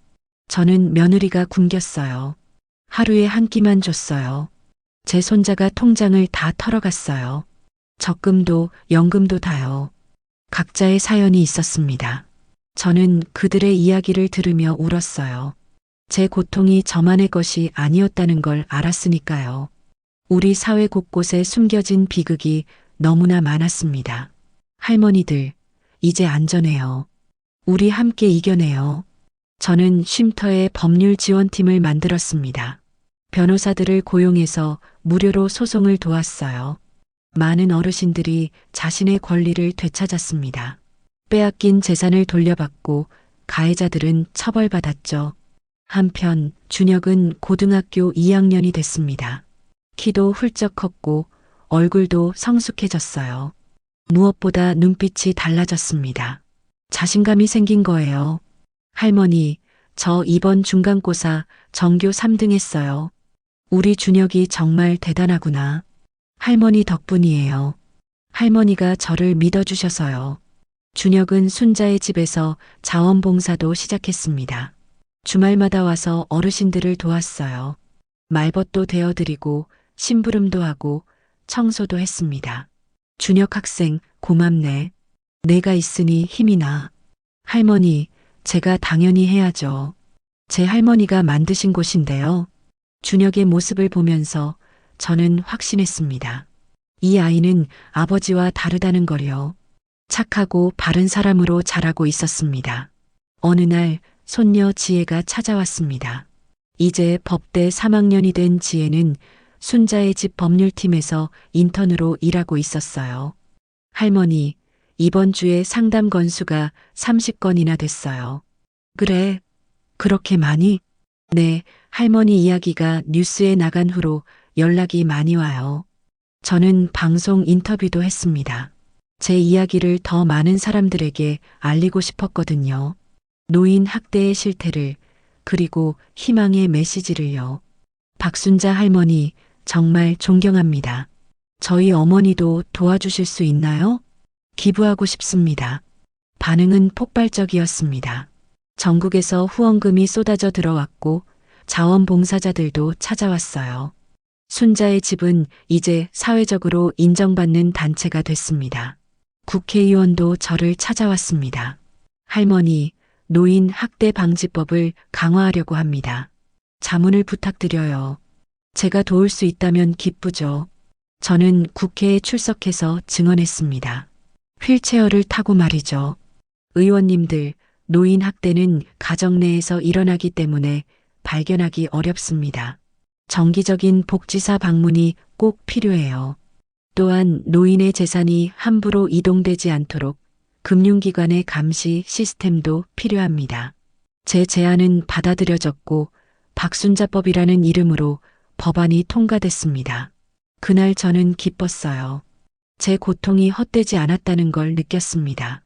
저는 며느리가 굶겼어요. 하루에 한 끼만 줬어요. 제 손자가 통장을 다 털어갔어요. 적금도 연금도 다요. 각자의 사연이 있었습니다. 저는 그들의 이야기를 들으며 울었어요. 제 고통이 저만의 것이 아니었다는 걸 알았으니까요. 우리 사회 곳곳에 숨겨진 비극이 너무나 많았습니다. 할머니들, 이제 안전해요. 우리 함께 이겨내요. 저는 쉼터의 법률 지원팀을 만들었습니다. 변호사들을 고용해서 무료로 소송을 도왔어요. 많은 어르신들이 자신의 권리를 되찾았습니다. 빼앗긴 재산을 돌려받고 가해자들은 처벌받았죠. 한편 준혁은 고등학교 2학년이 됐습니다. 키도 훌쩍 컸고 얼굴도 성숙해졌어요. 무엇보다 눈빛이 달라졌습니다. 자신감이 생긴 거예요. 할머니, 저 이번 중간고사 전교 3등 했어요. 우리 준혁이 정말 대단하구나. 할머니 덕분이에요. 할머니가 저를 믿어주셔서요. 준혁은 순자의 집에서 자원봉사도 시작했습니다. 주말마다 와서 어르신들을 도왔어요. 말벗도 대어드리고 심부름도 하고 청소도 했습니다. 준혁 학생, 고맙네. 내가 있으니 힘이 나. 할머니, 제가 당연히 해야죠. 제 할머니가 만드신 곳인데요. 준혁의 모습을 보면서 저는 확신했습니다. 이 아이는 아버지와 다르다는 걸요. 착하고 바른 사람으로 자라고 있었습니다. 어느 날 손녀 지혜가 찾아왔습니다. 이제 법대 3학년이 된 지혜는 순자의 집 법률팀에서 인턴으로 일하고 있었어요. 할머니, 이번 주에 상담 건수가 30건이나 됐어요. 그래, 그렇게 많이? 네, 할머니 이야기가 뉴스에 나간 후로 연락이 많이 와요. 저는 방송 인터뷰도 했습니다. 제 이야기를 더 많은 사람들에게 알리고 싶었거든요. 노인 학대의 실태를, 그리고 희망의 메시지를요. 박순자 할머니, 정말 존경합니다. 저희 어머니도 도와주실 수 있나요? 기부하고 싶습니다. 반응은 폭발적이었습니다. 전국에서 후원금이 쏟아져 들어왔고 자원봉사자들도 찾아왔어요. 순자의 집은 이제 사회적으로 인정받는 단체가 됐습니다. 국회의원도 저를 찾아왔습니다. 할머니, 노인 학대 방지법을 강화하려고 합니다. 자문을 부탁드려요. 제가 도울 수 있다면 기쁘죠. 저는 국회에 출석해서 증언했습니다. 휠체어를 타고 말이죠. 의원님들, 노인 학대는 가정 내에서 일어나기 때문에 발견하기 어렵습니다. 정기적인 복지사 방문이 꼭 필요해요. 또한 노인의 재산이 함부로 이동되지 않도록 금융기관의 감시 시스템도 필요합니다. 제 제안은 받아들여졌고 박순자법이라는 이름으로 법안이 통과됐습니다. 그날 저는 기뻤어요. 제 고통이 헛되지 않았다는 걸 느꼈습니다.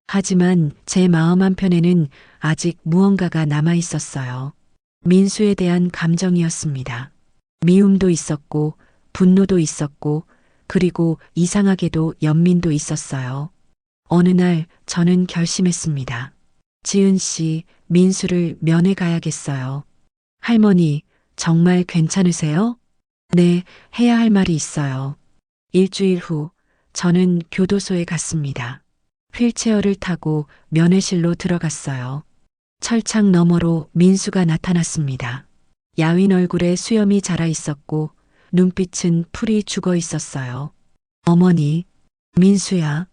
하지만 제 마음 한편에는 아직 무언가가 남아 있었어요. 민수에 대한 감정이었습니다. 미움도 있었고 분노도 있었고 그리고 이상하게도 연민도 있었어요. 어느 날 저는 결심했습니다. 지은 씨, 민수를 면회 가야겠어요. 할머니, 정말 괜찮으세요? 네, 해야 할 말이 있어요. 일주일 후 저는 교도소에 갔습니다. 휠체어를 타고 면회실로 들어갔어요. 철창 너머로 민수가 나타났습니다. 야윈 얼굴에 수염이 자라 있었고 눈빛은 풀이 죽어 있었어요. 어머니, 민수야.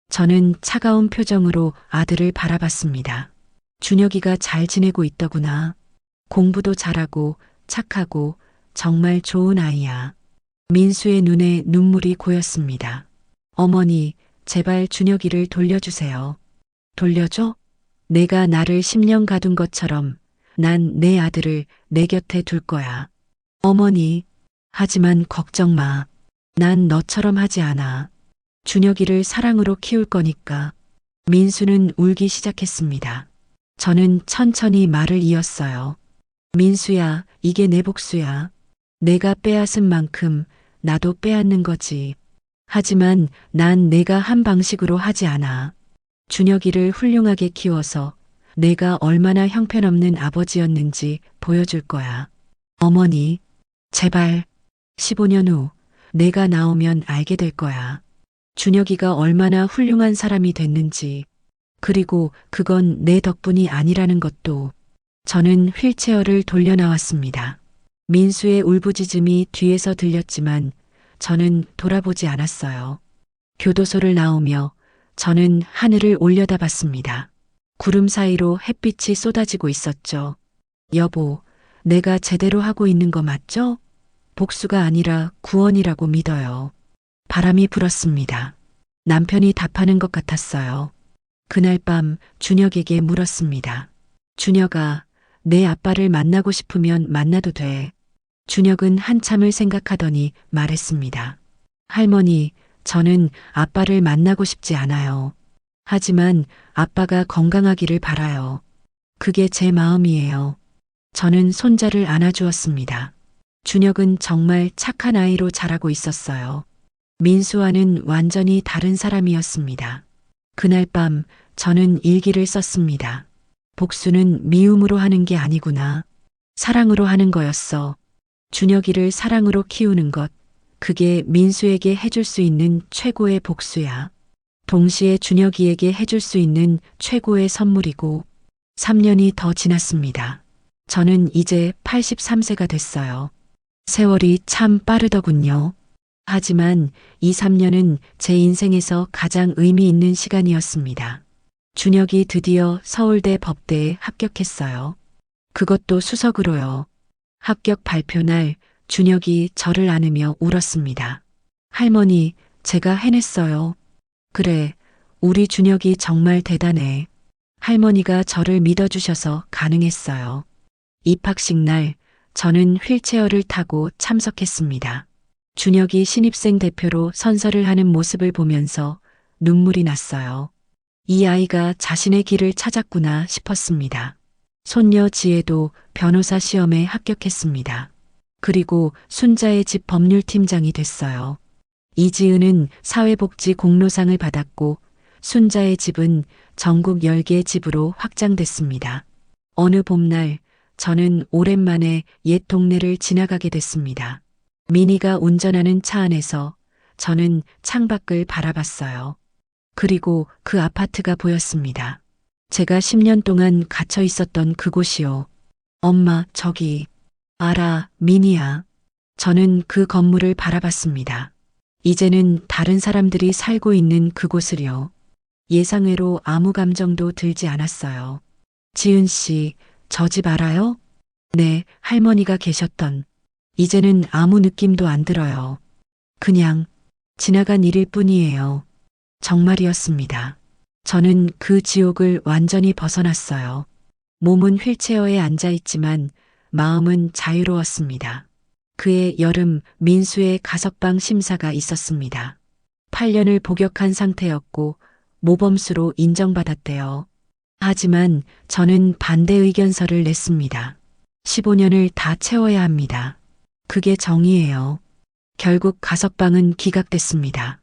저는 차가운 표정으로 아들을 바라봤습니다. 준혁이가 잘 지내고 있더구나. 공부도 잘하고 착하고 정말 좋은 아이야. 민수의 눈에 눈물이 고였습니다. 어머니, 제발 준혁이를 돌려주세요. 돌려줘? 내가 나를 10년 가둔 것처럼 난 내 아들을 내 곁에 둘 거야. 어머니, 하지만 걱정 마. 난 너처럼 하지 않아. 준혁이를 사랑으로 키울 거니까. 민수는 울기 시작했습니다. 저는 천천히 말을 이었어요. 민수야, 이게 내 복수야. 내가 빼앗은 만큼 나도 빼앗는 거지. 하지만 난 내가 한 방식으로 하지 않아. 준혁이를 훌륭하게 키워서 내가 얼마나 형편없는 아버지였는지 보여줄 거야. 어머니, 제발 15년 후 내가 나오면 알게 될 거야. 준혁이가 얼마나 훌륭한 사람이 됐는지, 그리고 그건 내 덕분이 아니라는 것도. 저는 휠체어를 돌려 나왔습니다. 민수의 울부짖음이 뒤에서 들렸지만 저는 돌아보지 않았어요. 교도소를 나오며 저는 하늘을 올려다봤습니다. 구름 사이로 햇빛이 쏟아지고 있었죠. 여보, 내가 제대로 하고 있는 거 맞죠? 복수가 아니라 구원이라고 믿어요. 바람이 불었습니다. 남편이 답하는 것 같았어요. 그날 밤 준혁에게 물었습니다. 준혁아, 내 아빠를 만나고 싶으면 만나도 돼. 준혁은 한참을 생각하더니 말했습니다. 할머니, 저는 아빠를 만나고 싶지 않아요. 하지만 아빠가 건강하기를 바라요. 그게 제 마음이에요. 저는 손자를 안아주었습니다. 준혁은 정말 착한 아이로 자라고 있었어요. 민수와는 완전히 다른 사람이었습니다. 그날 밤 저는 일기를 썼습니다. 복수는 미움으로 하는 게 아니구나. 사랑으로 하는 거였어. 준혁이를 사랑으로 키우는 것, 그게 민수에게 해줄 수 있는 최고의 복수야. 동시에 준혁이에게 해줄 수 있는 최고의 선물이고. 3년이 더 지났습니다. 저는 이제 83세가 됐어요. 세월이 참 빠르더군요. 하지만 이 3년은 제 인생에서 가장 의미 있는 시간이었습니다. 준혁이 드디어 서울대 법대에 합격했어요. 그것도 수석으로요. 합격 발표 날 준혁이 저를 안으며 울었습니다. 할머니, 제가 해냈어요. 그래, 우리 준혁이 정말 대단해. 할머니가 저를 믿어주셔서 가능했어요. 입학식 날 저는 휠체어를 타고 참석했습니다. 준혁이 신입생 대표로 선서를 하는 모습을 보면서 눈물이 났어요. 이 아이가 자신의 길을 찾았구나 싶었습니다. 손녀 지혜도 변호사 시험에 합격했습니다. 그리고 순자의 집 법률팀장이 됐어요. 이지은은 사회복지 공로상을 받았고 순자의 집은 전국 10개 집으로 확장됐습니다. 어느 봄날 저는 오랜만에 옛 동네를 지나가게 됐습니다. 미니가 운전하는 차 안에서 저는 창밖을 바라봤어요. 그리고 그 아파트가 보였습니다. 제가 10년 동안 갇혀 있었던 그곳이요. 엄마, 저기. 알아, 미니야. 저는 그 건물을 바라봤습니다. 이제는 다른 사람들이 살고 있는 그곳을요. 예상외로 아무 감정도 들지 않았어요. 지은 씨, 저 집 알아요? 네, 할머니가 계셨던. 이제는 아무 느낌도 안 들어요. 그냥 지나간 일일 뿐이에요. 정말이었습니다. 저는 그 지옥을 완전히 벗어났어요. 몸은 휠체어에 앉아 있지만 마음은 자유로웠습니다. 그해 여름 민수의 가석방 심사가 있었습니다. 8년을 복역한 상태였고 모범수로 인정받았대요. 하지만 저는 반대 의견서를 냈습니다. 15년을 다 채워야 합니다. 그게 정의예요. 결국 가석방은 기각됐습니다.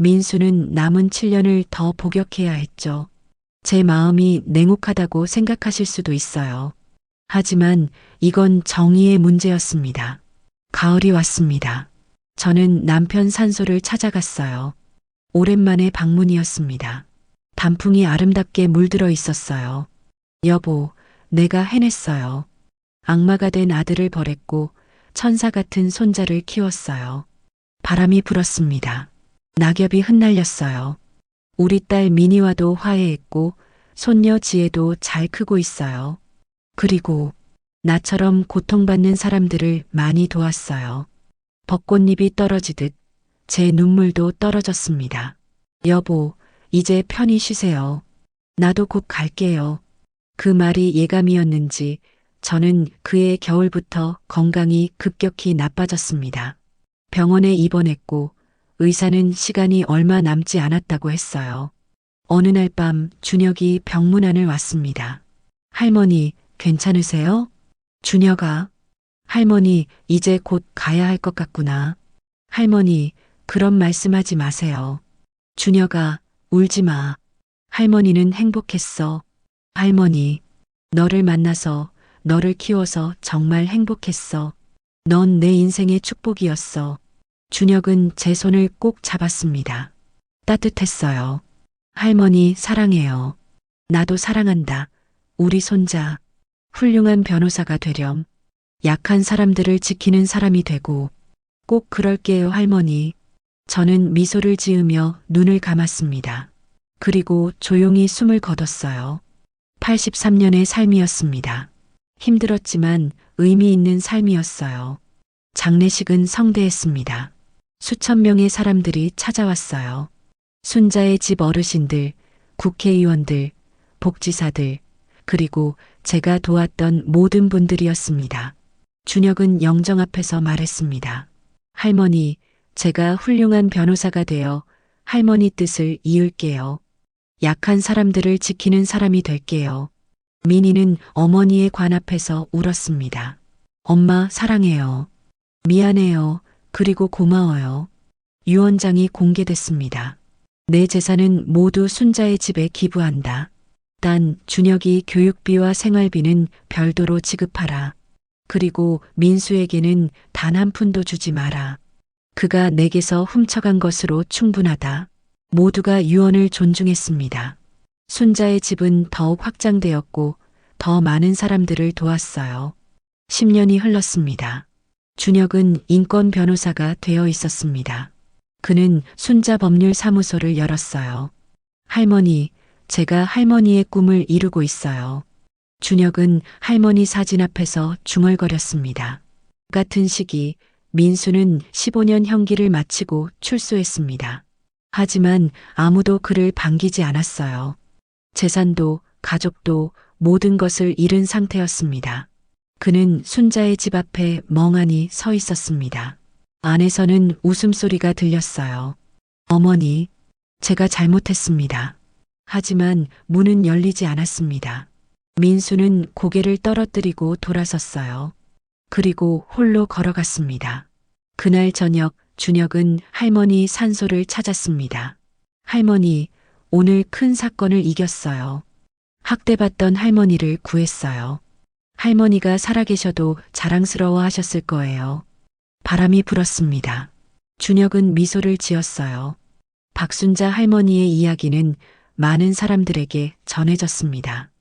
민수는 남은 7년을 더 복역해야 했죠. 제 마음이 냉혹하다고 생각하실 수도 있어요. 하지만 이건 정의의 문제였습니다. 가을이 왔습니다. 저는 남편 산소를 찾아갔어요. 오랜만에 방문이었습니다. 단풍이 아름답게 물들어 있었어요. 여보, 내가 해냈어요. 악마가 된 아들을 벌했고 천사 같은 손자를 키웠어요. 바람이 불었습니다. 낙엽이 흩날렸어요. 우리 딸 미니와도 화해했고 손녀 지혜도 잘 크고 있어요. 그리고 나처럼 고통받는 사람들을 많이 도왔어요. 벚꽃잎이 떨어지듯 제 눈물도 떨어졌습니다. 여보, 이제 편히 쉬세요. 나도 곧 갈게요. 그 말이 예감이었는지 저는 그해 겨울부터 건강이 급격히 나빠졌습니다. 병원에 입원했고 의사는 시간이 얼마 남지 않았다고 했어요. 어느 날 밤 준혁이 병문 안을 왔습니다. 할머니, 괜찮으세요? 준혁아, 할머니, 이제 곧 가야 할 것 같구나. 할머니, 그런 말씀하지 마세요. 준혁아, 울지 마. 할머니는 행복했어. 할머니, 너를 만나서, 너를 키워서 정말 행복했어. 넌 내 인생의 축복이었어. 준혁은 제 손을 꼭 잡았습니다. 따뜻했어요. 할머니, 사랑해요. 나도 사랑한다. 우리 손자. 훌륭한 변호사가 되렴. 약한 사람들을 지키는 사람이 되고. 꼭 그럴게요, 할머니. 저는 미소를 지으며 눈을 감았습니다. 그리고 조용히 숨을 거뒀어요. 83년의 삶이었습니다. 힘들었지만 의미 있는 삶이었어요. 장례식은 성대했습니다. 수천 명의 사람들이 찾아왔어요. 순자의 집 어르신들, 국회의원들, 복지사들, 그리고 제가 도왔던 모든 분들이었습니다. 준혁은 영정 앞에서 말했습니다. 할머니, 제가 훌륭한 변호사가 되어 할머니 뜻을 이을게요. 약한 사람들을 지키는 사람이 될게요. 민희는 어머니의 관 앞에서 울었습니다. 엄마, 사랑해요. 미안해요. 그리고 고마워요. 유언장이 공개됐습니다. 내 재산은 모두 순자의 집에 기부한다. 단 준혁이 교육비와 생활비는 별도로 지급하라. 그리고 민수에게는 단 한 푼도 주지 마라. 그가 내게서 훔쳐간 것으로 충분하다. 모두가 유언을 존중했습니다. 순자의 집은 더욱 확장되었고 더 많은 사람들을 도왔어요. 10년이 흘렀습니다. 준혁은 인권 변호사가 되어 있었습니다. 그는 순자 법률 사무소를 열었어요. 할머니, 제가 할머니의 꿈을 이루고 있어요. 준혁은 할머니 사진 앞에서 중얼거렸습니다. 같은 시기 민수는 15년 형기를 마치고 출소했습니다. 하지만 아무도 그를 반기지 않았어요. 재산도 가족도 모든 것을 잃은 상태였습니다. 그는 순자의 집 앞에 멍하니 서 있었습니다. 안에서는 웃음소리가 들렸어요. 어머니, 제가 잘못했습니다. 하지만 문은 열리지 않았습니다. 민수는 고개를 떨어뜨리고 돌아섰어요. 그리고 홀로 걸어갔습니다. 그날 저녁 준혁은 할머니 산소를 찾았습니다. 할머니, 오늘 큰 사건을 이겼어요. 학대받던 할머니를 구했어요. 할머니가 살아계셔도 자랑스러워 하셨을 거예요. 바람이 불었습니다. 준혁은 미소를 지었어요. 박순자 할머니의 이야기는 많은 사람들에게 전해졌습니다.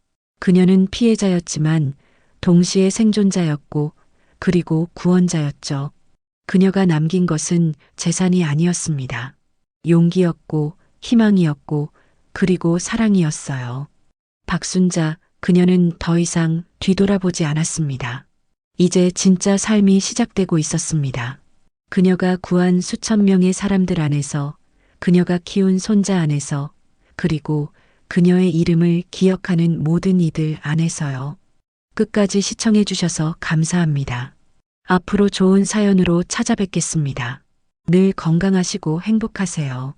그녀는 피해자였지만 동시에 생존자였고 그리고 구원자였죠. 그녀가 남긴 것은 재산이 아니었습니다. 용기였고 희망이었고 그리고 사랑이었어요. 박순자, 그녀는 더 이상 뒤돌아보지 않았습니다. 이제 진짜 삶이 시작되고 있었습니다. 그녀가 구한 수천 명의 사람들 안에서, 그녀가 키운 손자 안에서, 그리고 그녀의 이름을 기억하는 모든 이들 안에서요. 끝까지 시청해 주셔서 감사합니다. 앞으로 좋은 사연으로 찾아뵙겠습니다. 늘 건강하시고 행복하세요.